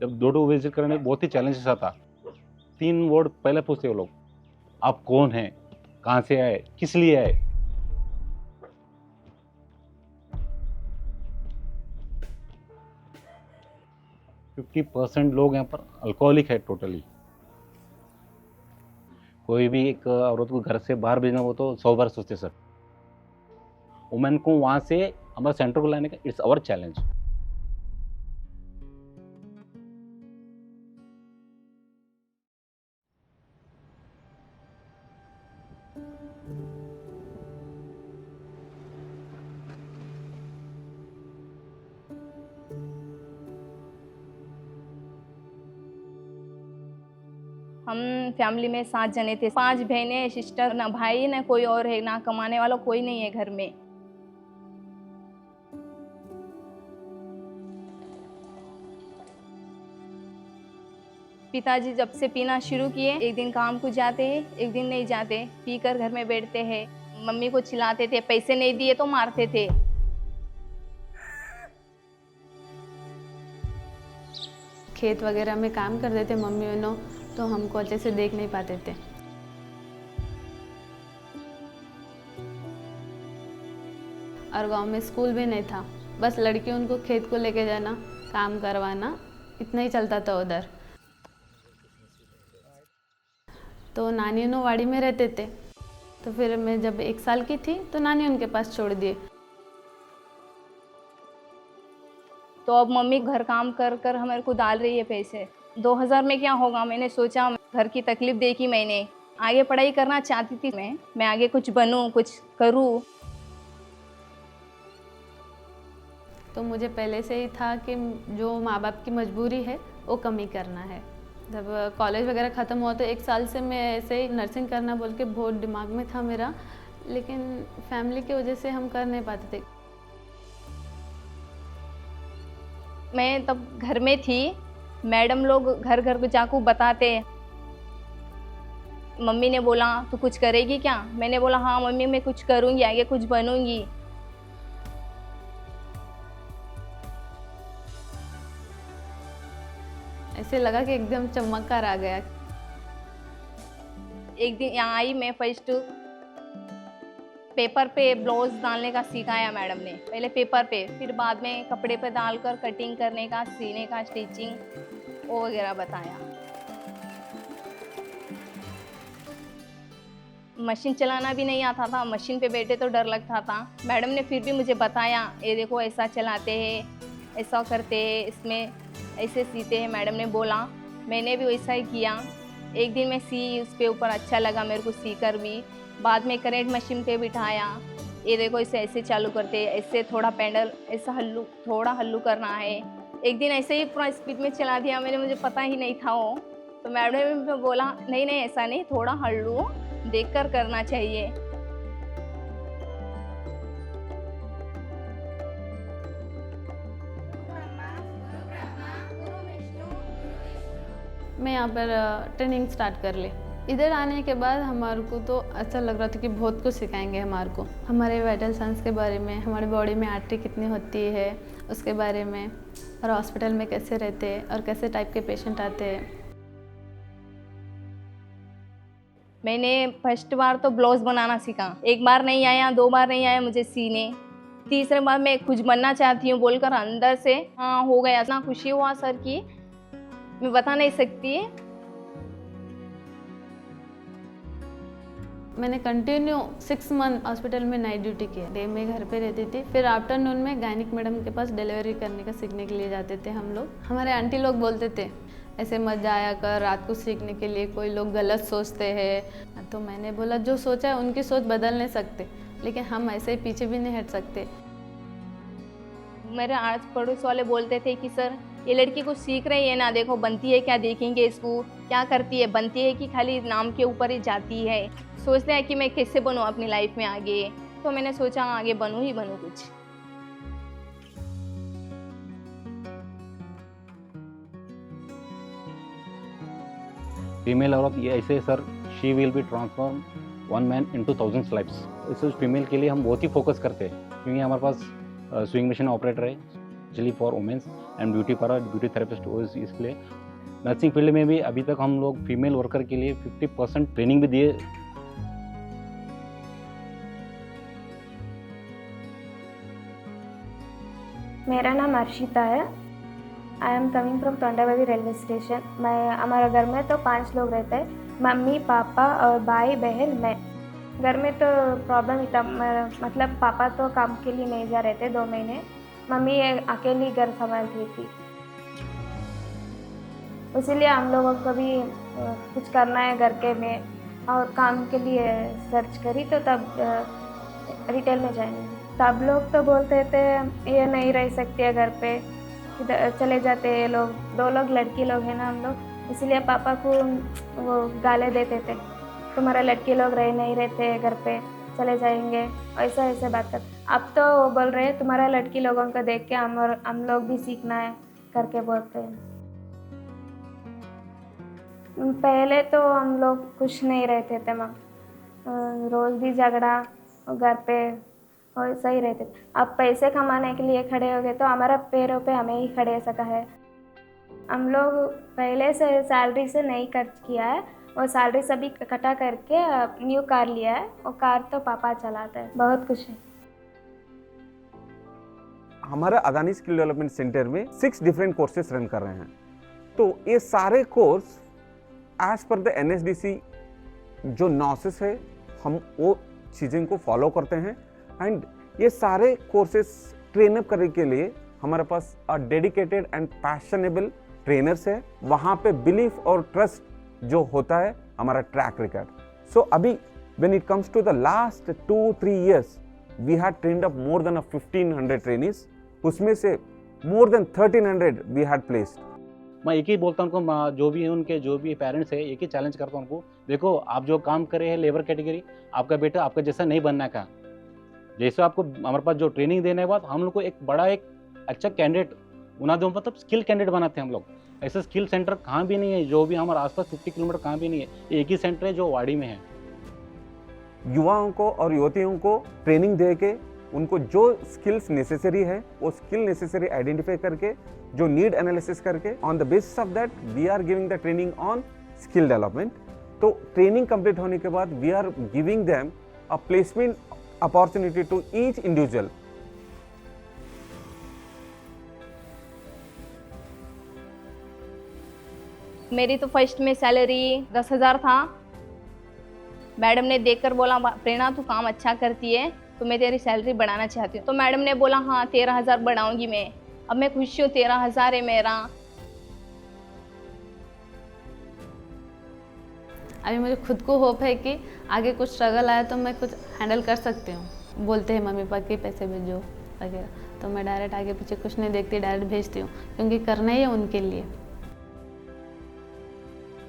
जब door to visit करने में बहुत ही चैलेंजेस आता। 3 वर्ड पहले पूछते वो लोग, आप कौन हैं, कहाँ से आए, किस लिए आए। फिफ्टी % लोग यहाँ पर अल्कोहलिक है टोटली। कोई भी एक औरत को घर से बाहर भेजना हो तो 100 बार सोचते सर। वुमेन को वहाँ से हमारे सेंटर को लाने का इट्स आवर चैलेंज। हम फैमिली में 7 जने थे, 5 बहनें, सिस्टर, ना भाई ना कोई और है, ना कमाने वाला कोई नहीं है घर में। पिताजी जब से पीना शुरू किए, एक दिन काम को जाते हैं, एक दिन नहीं जाते, पीकर घर में बैठते हैं। मम्मी को चिल्लाते थे, पैसे नहीं दिए तो मारते थे। खेत वगैरह में काम करते थे मम्मी उन्हों, तो हमको अच्छे से देख नहीं पाते थे। और गांव में स्कूल भी नहीं था, बस लड़की उनको खेत को लेके जाना, काम करवाना, इतना ही चलता था उधर। तो नानी उन्हों वाड़ी में रहते थे, तो फिर मैं जब 1 साल की थी तो नानी उनके पास छोड़ दिए। तो अब मम्मी घर काम कर कर हमारे को डाल रही है पैसे। 2000 में क्या होगा, मैंने सोचा, घर की तकलीफ देखी मैंने। आगे पढ़ाई करना चाहती थी मैं आगे कुछ बनूं, कुछ करूं। तो मुझे पहले से ही था कि जो माँ बाप की मजबूरी है वो कम ही करना है। जब कॉलेज वगैरह ख़त्म हुआ तो 1 साल से मैं ऐसे ही नर्सिंग करना बोल के बहुत दिमाग में था मेरा, लेकिन फैमिली की वजह से हम कर नहीं पाते थे। मैं तब घर में थी, मैडम लोग घर घर को जाकर बताते। मम्मी ने बोला तू कुछ करेगी क्या? मैंने बोला हाँ मम्मी मैं कुछ करूँगी, आगे कुछ बनूँगी। ऐसे लगा कि एकदम चमत्कार आ गया। एक दिन यहाँ आई, मैं फर्स्ट पेपर पे ब्लाउज डालने का सिखाया मैडम ने। पहले पेपर पे, फिर बाद में कपड़े पे डालकर कटिंग करने का, सीने का, स्टिचिंग वो वगैरह बताया। मशीन चलाना भी नहीं आता था, मशीन पे बैठे तो डर लगता था। मैडम ने फिर भी मुझे बताया, ये देखो ऐसा चलाते हैं, ऐसा करते हैं, इसमें ऐसे सीते हैं। मैडम ने बोला, मैंने भी वैसा ही किया। एक दिन मैं सी, उसके ऊपर अच्छा लगा मेरे को सीकर भी। बाद में करेंट मशीन पे बिठाया, ये देखो इसे ऐसे चालू करते हैं, ऐसे थोड़ा पैडल ऐसा हल्लू, थोड़ा हल्लू करना है। एक दिन ऐसे ही पूरा स्पीड में चला दिया मैंने, मुझे पता ही नहीं था वो। तो मैडम ने बोला नहीं नहीं ऐसा नहीं, थोड़ा हल्लू देखकर करना चाहिए। मैं यहाँ पर ट्रेनिंग स्टार्ट कर ली। इधर आने के बाद हमारे को तो अच्छा लग रहा था कि बहुत कुछ सिखाएंगे हमारे को, हमारे वाइटल साइंस के बारे में, हमारी बॉडी में आर्टरी कितनी होती है उसके बारे में, और हॉस्पिटल में कैसे रहते हैं और कैसे टाइप के पेशेंट आते हैं। मैंने फर्स्ट बार तो ब्लाउज बनाना सीखा। 1 बार नहीं आया, 2 बार नहीं आया मुझे सीने। तीसरे बार मैं कुछ बनना चाहती हूँ बोलकर अंदर से हाँ हो गया। इतना खुशी हुआ सर की मैं बता नहीं सकती। मैंने कंटिन्यू 6 मंथ हॉस्पिटल में नाइट ड्यूटी की। डे में घर पे रहती थी, फिर आफ्टरनून में गायनिक मैडम के पास डिलीवरी करने का सीखने के लिए जाते थे हम लोग। हमारे आंटी लोग बोलते थे ऐसे मत जाया कर रात को सीखने के लिए, कोई लोग गलत सोचते हैं। तो मैंने बोला जो सोचा है उनकी सोच बदल नहीं सकते, लेकिन हम ऐसे ही पीछे भी नहीं हट सकते। मेरे आस पड़ोस वाले बोलते थे कि सर ये लड़की कुछ सीख रही है ना, देखो बनती है क्या, देखेंगे इसको क्या करती है, बनती है कि खाली नाम के ऊपर ही जाती है। सोचते हैं कि मैं कैसे बनूं अपनी लाइफ में आगे। तो मैंने सोचा आगे बनूं ही बनूं कुछ। फीमेल औरत ये ऐसे sir, she will be transform 1 man into 1000 lifes. इस फीमेल के लिए हम बहुत ही फोकस करते हैं, क्योंकि हमारे पास स्विंग मशीन ऑपरेटर है, specially for women's and beauty parlour, beauty therapist. इसलिए नर्सिंग फील्ड में भी अभी तक हम लोग फीमेल वर्कर के लिए 50% ट्रेनिंग भी दिए। मेरा नाम अर्शिता है। I am coming from Tondabavi railway station. हमारे घर में तो 5 लोग रहते हैं, मम्मी पापा और भाई बहन मैं। घर में तो प्रॉब्लम ही था, मतलब पापा तो काम के लिए नहीं जा रहे थे 2 महीने, मम्मी अकेली घर संभालती थी। इसीलिए हम लोगों को भी कुछ करना है घर के में और काम के लिए सर्च करी, तो तब रिटेल में जाएंगे। तब लोग तो बोलते थे ये नहीं रह सकती है घर पे, इधर चले जाते हैं लोग। 2 लोग लड़की लोग हैं ना हम लोग, इसलिए पापा को वो गाले देते थे, तुम्हारा लड़की लोग रह नहीं रहते घर पे, चले जाएंगे, ऐसा ऐसे बात कर। अब तो वो बोल रहे हैं तुम्हारा लड़की लोगों को देख के हम लोग भी सीखना है करके बोलते हैं। पहले तो हम लोग खुश नहीं रहते थे माँ, रोज़ भी झगड़ा घर पे और सही रहते थे। अब पैसे कमाने के लिए खड़े हो गए तो हमारा पैरों पे हमें ही खड़े सका है। हम लोग पहले से सैलरी से नहीं खर्च किया है, और सैलरी सभी इकट्ठा करके न्यू कार लिया है, और कार तो पापा चलाते हैं। बहुत खुश है। हमारा अदानी स्किल डेवलपमेंट सेंटर में 6 डिफरेंट कोर्सेज रन कर रहे हैं। तो ये सारे course as per the NSDC जो नॉसेस है, हम वो चीज़ें को फॉलो करते हैं। एंड ये सारे कोर्सेज ट्रेनअप करने के लिए हमारे पास डेडिकेटेड एंड पैशनेबल ट्रेनर्स है। वहाँ पे बिलीफ और ट्रस्ट जो होता है, हमारा ट्रैक रिकॉर्ड। सो अभी when it comes to the last 2-3 years we had trained up more than 1500 trainees, उसमें से more than 1300 we had placed. मैं एक ही बोलता हूँ उनको, जो भी है उनके जो भी पेरेंट्स है, एक ही चैलेंज करता हूँ उनको, देखो आप जो काम कर रहे हैं लेबर कैटेगरी, आपका बेटा आपका जैसा नहीं बनना का। जैसे आपको हमारे पास जो ट्रेनिंग देने के बाद हम लोग को एक बड़ा एक अच्छा कैंडिडेट उना दो, मतलब स्किल कैंडिडेट बनाते हैं हम लोग। ऐसे स्किल सेंटर कहाँ भी नहीं है, जो भी हमारे आसपास 50 किलोमीटर कहाँ भी नहीं है। एक ही सेंटर है जो वाड़ी में है। युवाओं को और युवतियों को ट्रेनिंग दे के उनको जो स्किल्स नेसेसरी है, वो स्किल नेसेसरी आइडेंटिफाई करके, जो नीड एनालिसिस करके, on the basis of that we are giving the training on skill development. तो ट्रेनिंग कंप्लीट होने के बाद we are giving them a placement opportunity to each individual. मेरी तो फर्स्ट में सैलरी 10,000 था। मैडम ने देखकर बोला प्रेरणा तू काम अच्छा करती है तो मैं तेरी सैलरी बढ़ाना चाहती हूँ। तो मैडम ने बोला हाँ 13,000 बढ़ाऊंगी मैं। अब मैं खुश हूँ, 13,000 है मेरा। अभी मुझे खुद को होप है कि आगे कुछ स्ट्रगल आया तो मैं कुछ हैंडल कर सकती हूँ। बोलते हैं मम्मी पापा के पैसे भेजो वगैरह, तो मैं डायरेक्ट आगे पीछे कुछ नहीं देखती, डायरेक्ट भेजती हूँ, क्योंकि करना ही है उनके लिए।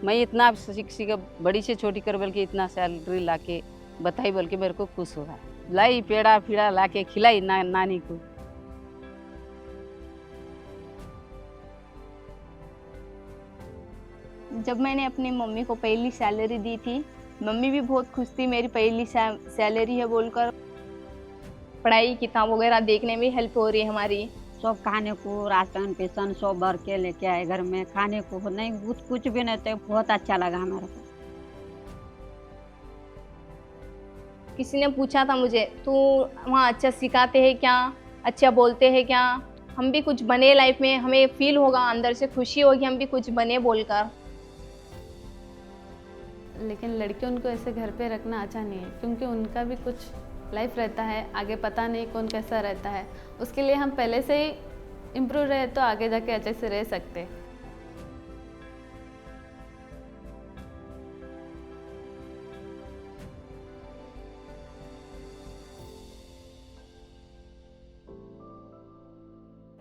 मैं इतना शिक्षिका बड़ी से छोटी कर बोल के इतना सैलरी ला के बताई बोल के मेरे को खुश हो रहा है। लाई पेड़ा फीड़ा ला के खिलाई नानी को। जब मैंने अपनी मम्मी को पहली सैलरी दी थी, मम्मी भी बहुत खुश थी, मेरी पहली सैलरी है बोलकर। पढ़ाई किताब वगैरह देखने में हेल्प हो रही है हमारी। सब खाने को राशन पेशन सब भर के लेके आए घर में, खाने को नहीं कुछ भी नहीं थे। बहुत अच्छा लगा हमारे को। किसी ने पूछा था मुझे तू वहाँ अच्छा सिखाते हैं क्या, अच्छा बोलते हैं क्या, हम भी कुछ बने लाइफ में, हमें फील होगा अंदर से खुशी होगी हम भी कुछ बने बोलकर। लेकिन लड़के उनको ऐसे घर पे रखना अच्छा नहीं है, क्योंकि उनका भी कुछ लाइफ रहता है, आगे पता नहीं कौन कैसा रहता है। उसके लिए हम पहले से ही इम्प्रूव रहे तो आगे जाके अच्छे से रह सकते।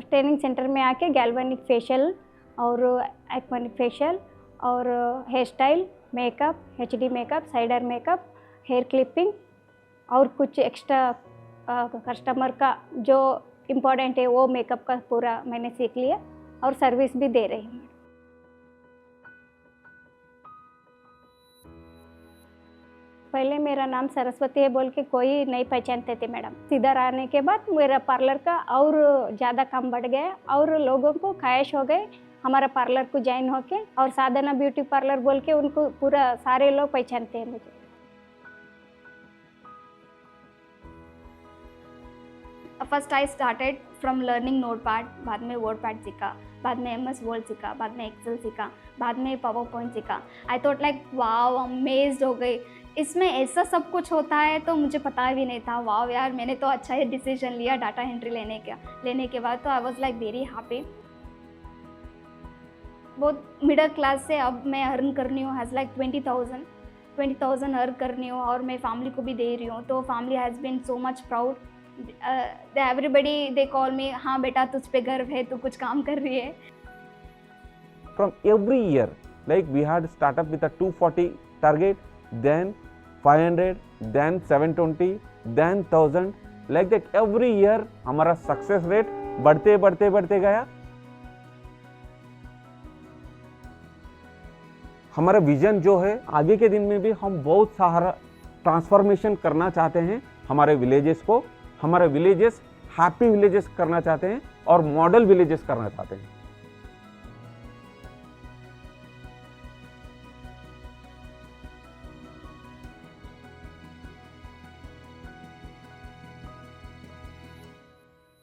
ट्रेनिंग सेंटर में आके गैल्वेनिक फेशियल और एक्वानिक फेशियल और hair style, makeup, HD makeup, साइडर मेकअप, हेयर क्लिपिंग और कुछ एक्स्ट्रा कस्टमर का जो इम्पोर्टेंट है वो मेकअप का पूरा मैंने सीख लिया और सर्विस भी दे रही हूँ। पहले मेरा नाम सरस्वती है बोल के कोई नहीं पहचानते थे मैडम। इधर आने के बाद मेरा पार्लर का और ज़्यादा काम बढ़ गया और लोगों को ख्वाहिश हो गए हमारा पार्लर को ज्वाइन होके, और साधना ब्यूटी पार्लर बोल के उनको पूरा सारे लोग पहचानते हैं मुझे। First I started from learning notepad, बाद में वर्डपैड सीखा, बाद में MS वर्ड सीखा, बाद में एक्सेल सीखा, बाद में पावर पॉइंट सीखा। I thought like wow, amazed हो गई, इसमें ऐसा सब कुछ होता है तो मुझे पता भी नहीं था। वाओ यार, मैंने तो अच्छा ही डिसीजन लिया डाटा एंट्री लेने के बाद, तो I was like very happy. बहुत मिडिल क्लास से अब मैं अर्न कर रही हूँ, हैज़ लाइक 20,000 अर्न कर रही हूँ और मैं फैमिली को भी दे रही हूँ, तो family has been so much proud. Everybody they call me, हाँ बेटा तुझ पे गर्व है, तू कुछ काम कर रही है। From every year, like we had startup with a 240 target, then 500, then 720, then 1000, like that every year हमारा सक्सेस रेट बढ़ते गया। हमारा विजन जो है आगे के दिन में भी हम बहुत सारा ट्रांसफॉर्मेशन करना चाहते हैं हमारे विलेजेस को, हमारे विलेजेस हैप्पी विलेजेस करना चाहते हैं और मॉडल विलेजेस करना चाहते हैं।